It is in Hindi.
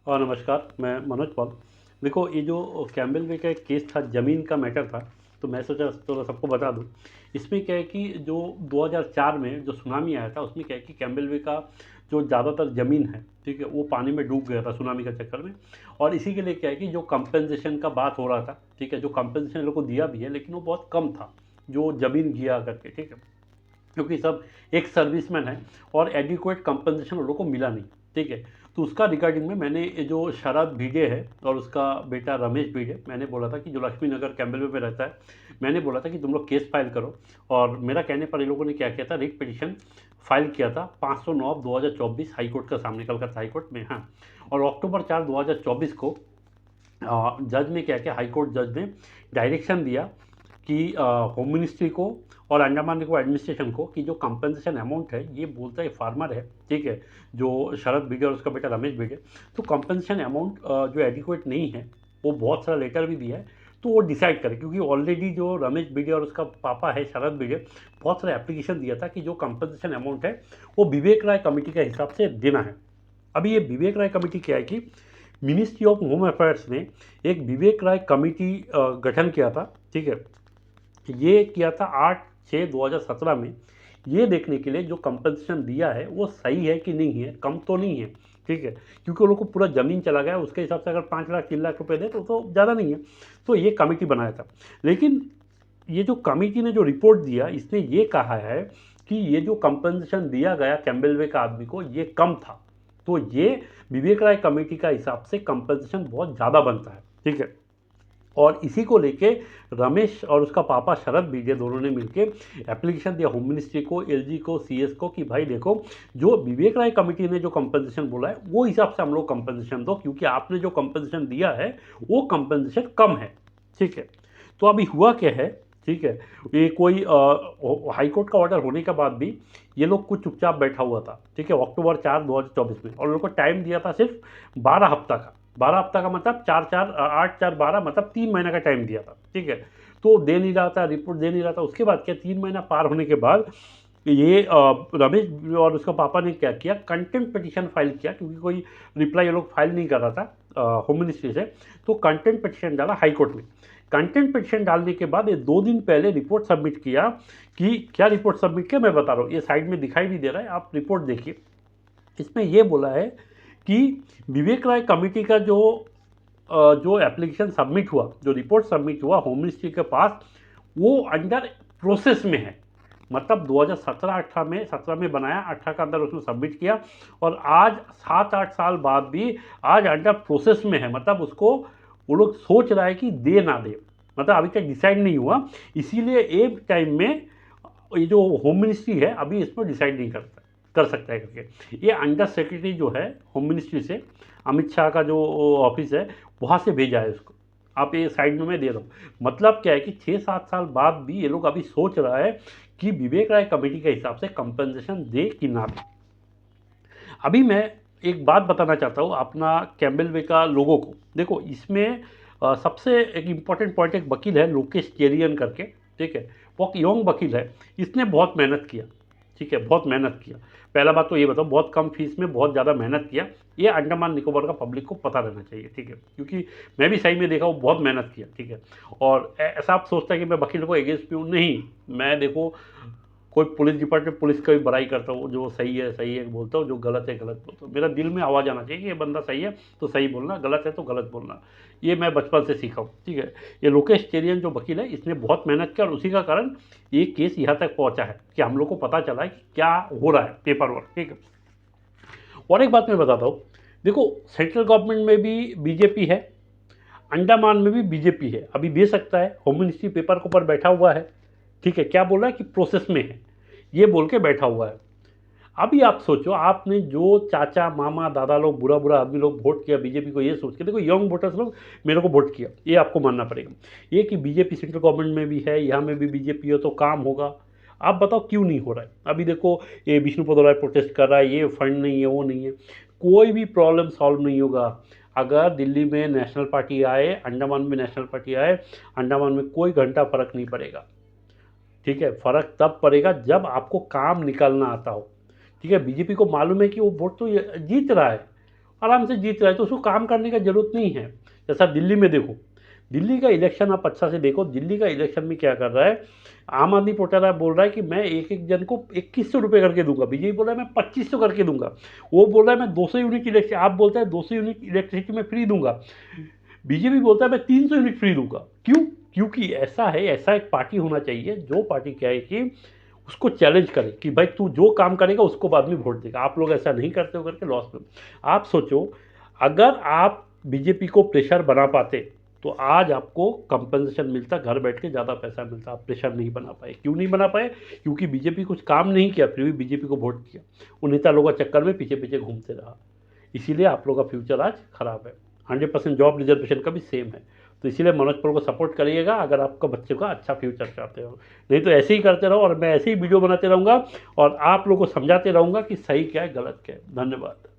और नमस्कार, मैं मनोज पॉल। देखो, ये जो कैम्पबेल वे का एक केस था, ज़मीन का मैटर था, तो मैं सोचा थोड़ा सबको बता दूँ। इसमें क्या है कि जो 2004 में जो सुनामी आया था, उसमें क्या है कि कैम्पबेल वे का जो ज़्यादातर ज़मीन है, ठीक है, वो पानी में डूब गया था सुनामी के चक्कर में। और इसी के लिए क्या है कि जो कंपनसेशन का बात हो रहा था, ठीक है, जो कंपनसेशन लोग को दिया भी है, लेकिन वो बहुत कम था, जो ज़मीन गया करके, ठीक है। क्योंकि सब एक सर्विसमैन है और एडिक्वेट कंपनसेशन उन लोगों को मिला नहीं, ठीक है। तो उसका रिगार्डिंग में मैंने ये जो शरद भिडे है और उसका बेटा रमेश भिडे, मैंने बोला था कि जो लक्ष्मी नगर कैम्बेल में रहता है, मैंने बोला था कि तुम लोग केस फाइल करो। और मेरा कहने पर इन लोगों ने क्या किया था, रिट पिटिशन फाइल किया था 509/2024 हाई कोर्ट का सामने, कलकत्ता हाई कोर्ट में। हाँ, और अक्टूबर 4 2024 को जज ने क्या किया, हाई कोर्ट जज ने डायरेक्शन दिया कि होम मिनिस्ट्री को और अंडमान निकोबार एडमिनिस्ट्रेशन को कि जो कंपनसेशन अमाउंट है, ये बोलता है फार्मर है, ठीक है, जो शरद भिडे और उसका बेटा रमेश भिडे, तो कंपनसेशन अमाउंट जो एडिक्वेट नहीं है, वो बहुत सारा लेटर भी दिया है, तो वो डिसाइड करे। क्योंकि ऑलरेडी जो रमेश भिडे और उसका पापा है शरद भिडे, बहुत सारा एप्लीकेशन दिया था कि जो कंपनसेशन अमाउंट है वो विवेक राय कमेटी के हिसाब से देना है। अभी ये विवेक राय कमेटी क्या है कि मिनिस्ट्री ऑफ होम अफेयर्स ने एक विवेक राय कमेटी गठन किया था, ठीक है। ये किया था 8/6/2017 में, ये देखने के लिए जो कंपनसेशन दिया है वो सही है कि नहीं है, कम तो नहीं है, ठीक है। क्योंकि उन लोग को पूरा ज़मीन चला गया, उसके हिसाब से अगर 5 लाख 3 लाख रुपए दे तो ज़्यादा नहीं है। तो ये कमेटी बनाया था। लेकिन ये जो कमेटी ने जो रिपोर्ट दिया, इसने ये कहा है कि ये जो कंपनसेशन दिया गया कैम्बेल वे का आदमी को, ये कम था। तो ये विवेक राय कमेटी का हिसाब से कंपनसेशन बहुत ज़्यादा बनता है, ठीक है। और इसी को लेके रमेश और उसका पापा शरद भिडे दोनों ने मिलके एप्लीकेशन दिया होम मिनिस्ट्री को, एलजी को, सीएस को कि भाई देखो, जो विवेक राय कमेटी ने जो कंपनसेशन बोला है वो हिसाब से हम लोग कंपनसेशन दो, क्योंकि आपने जो कंपनसेशन दिया है वो कंपनसेशन कम है, ठीक है। तो अभी हुआ क्या है, ठीक है, ये कोई हाई कोर्ट का ऑर्डर होने के बाद भी ये लोग कुछ चुपचाप बैठा हुआ था, ठीक है, अक्टूबर 4 2024 में। और लोग को टाइम दिया था सिर्फ 12 हफ्ता का। 12 हफ्ता का मतलब 4 4 8 4 12, मतलब 3 महीने का टाइम दिया था, ठीक है। तो दे नहीं रहा था, रिपोर्ट दे नहीं रहा था। उसके बाद क्या, 3 महीना पार होने के बाद ये रमेश और उसका पापा ने क्या किया, कंटेम्प्ट पिटिशन फाइल किया, क्योंकि कोई रिप्लाई ये लोग फाइल नहीं कर रहा था होम मिनिस्ट्री से। तो कंटेम्प्ट पिटिशन डाला हाई कोर्ट में। कंटेम्प्ट पिटिशन डालने के बाद ये 2 दिन पहले रिपोर्ट सबमिट किया। कि क्या रिपोर्ट सबमिट किया मैं बता रहा हूँ, ये साइड में दिखाई भी दे रहा है, आप रिपोर्ट देखिए। इसमें ये बोला है कि विवेक राय कमेटी का जो एप्लीकेशन सबमिट हुआ, जो रिपोर्ट सबमिट हुआ होम मिनिस्ट्री के पास, वो अंडर प्रोसेस में है। मतलब 2017-18 में, 17 में बनाया, 18 का अंदर उसने सबमिट किया, और आज 7-8 साल बाद भी आज अंडर प्रोसेस में है। मतलब उसको वो लोग सोच रहा है कि दे ना दे, मतलब अभी तक डिसाइड नहीं हुआ। इसीलिए एक टाइम में ये जो होम मिनिस्ट्री है अभी इसमें डिसाइड नहीं कर सकता है करके। ये अंडर सेक्रेटरी जो है होम मिनिस्ट्री से, अमित शाह का जो ऑफिस है, वहाँ से भेजा है उसको। आप ये साइड में मैं दे रहा हूँ। मतलब क्या है कि 6-7 साल बाद भी ये लोग अभी सोच रहा है कि विवेक राय कमेटी के हिसाब से कंपनसेशन दे कि ना दे। अभी मैं एक बात बताना चाहता हूँ अपना कैम्बेल वे का लोगों को। देखो, इसमें सबसे एक इम्पॉर्टेंट पॉइंट, एक वकील है लोकेश चेरियन करके, ठीक है, वो यंग वकील है। इसने बहुत मेहनत किया, ठीक है, बहुत मेहनत किया। पहला बात तो ये बताओ, बहुत कम फीस में बहुत ज़्यादा मेहनत किया। ये अंडमान निकोबार का पब्लिक को पता रहना चाहिए, ठीक है, क्योंकि मैं भी सही में देखा हूँ, बहुत मेहनत किया, ठीक है। और ऐसा आप सोचता है कि मैं वकील को अगेंस्ट भी हूँ, नहीं। मैं देखो, कोई पुलिस डिपार्टमेंट, पुलिस का भी बड़ाई करता हूँ, जो सही है बोलता हूँ, जो गलत है गलत बोलता हूँ। मेरा दिल में आवाज़ आना चाहिए कि ये बंदा सही है तो सही बोलना, गलत है तो गलत बोलना। ये मैं बचपन से सीखा हूँ, ठीक है। ये लोकेश चेरियन जो वकील है, इसने बहुत मेहनत किया, और उसी का कारण ये केस यहाँ तक पहुँचा है कि हम लोग को पता चला है कि क्या हो रहा है पेपर वर्क, ठीक है। और एक बात मैं बताता हूँ, देखो, सेंट्रल गवर्नमेंट में भी बीजेपी है, अंडमान में भी बीजेपी है। अभी दे सकता है, होम मिनिस्ट्री पेपर के ऊपर बैठा हुआ है, ठीक है। क्या बोल रहा है कि प्रोसेस में है, ये बोल के बैठा हुआ है। अभी आप सोचो, आपने जो चाचा मामा दादा लोग, बुरा बुरा आदमी लोग वोट किया बीजेपी को, ये सोच के, देखो यंग वोटर्स लोग मेरे को वोट किया, ये आपको मानना पड़ेगा। ये कि बीजेपी सेंट्रल गवर्नमेंट में भी है, यहाँ में भी बीजेपी हो तो काम होगा। आप बताओ क्यों नहीं हो रहा है। अभी देखो, ये विष्णुपद राय प्रोटेस्ट कर रहा है, ये फंड नहीं है, वो नहीं है। कोई भी प्रॉब्लम सॉल्व नहीं होगा। अगर दिल्ली में नेशनल पार्टी आए, अंडमान में नेशनल पार्टी आए, अंडमान में कोई घंटा फर्क नहीं पड़ेगा, ठीक है। फर्क तब पड़ेगा जब आपको काम निकालना आता हो, ठीक है। बीजेपी को मालूम है कि वो वोट तो जीत रहा है, आराम से जीत रहा है, तो उसको काम करने का ज़रूरत नहीं है। जैसा दिल्ली में देखो, दिल्ली का इलेक्शन आप अच्छा से देखो, दिल्ली का इलेक्शन में क्या कर रहा है, आम आदमी पोटारा बोल रहा है कि मैं एक एक जन को 2100 रुपये करके दूंगा, बीजेपी बोल रहा है मैं 2500 करके दूंगा, वो बोल रहा है मैं 200 यूनिट इलेक्ट्रिसिटी, आप बोलते हैं 200 यूनिट इलेक्ट्रिसिटी में फ्री दूंगा, बीजेपी बोलता है मैं 300 यूनिट फ्री दूंगा। क्यों? क्योंकि ऐसा है, ऐसा एक पार्टी होना चाहिए जो पार्टी क्या है कि उसको चैलेंज करे कि भाई तू जो काम करेगा उसको बाद में वोट देगा। आप लोग ऐसा नहीं करते हो करके लॉस में। आप सोचो, अगर आप बीजेपी को प्रेशर बना पाते तो आज आपको कंपनसेशन मिलता, घर बैठ के ज़्यादा पैसा मिलता। आप प्रेशर नहीं बना पाए। क्यों नहीं बना पाए? क्योंकि बीजेपी कुछ काम नहीं किया, फिर भी बीजेपी को वोट किया। उन नेता लोगों के चक्कर में पीछे पीछे घूमते रहा। इसीलिए आप लोगों का फ्यूचर आज खराब है। 100% जॉब रिजर्वेशन का भी सेम है। तो इसीलिए मनोज पॉल को सपोर्ट करिएगा अगर आपका बच्चे का अच्छा फ्यूचर चाहते हो। नहीं तो ऐसे ही करते रहो और मैं ऐसे ही वीडियो बनाते रहूँगा और आप लोगों को समझाते रहूँगा कि सही क्या है, गलत क्या है। धन्यवाद।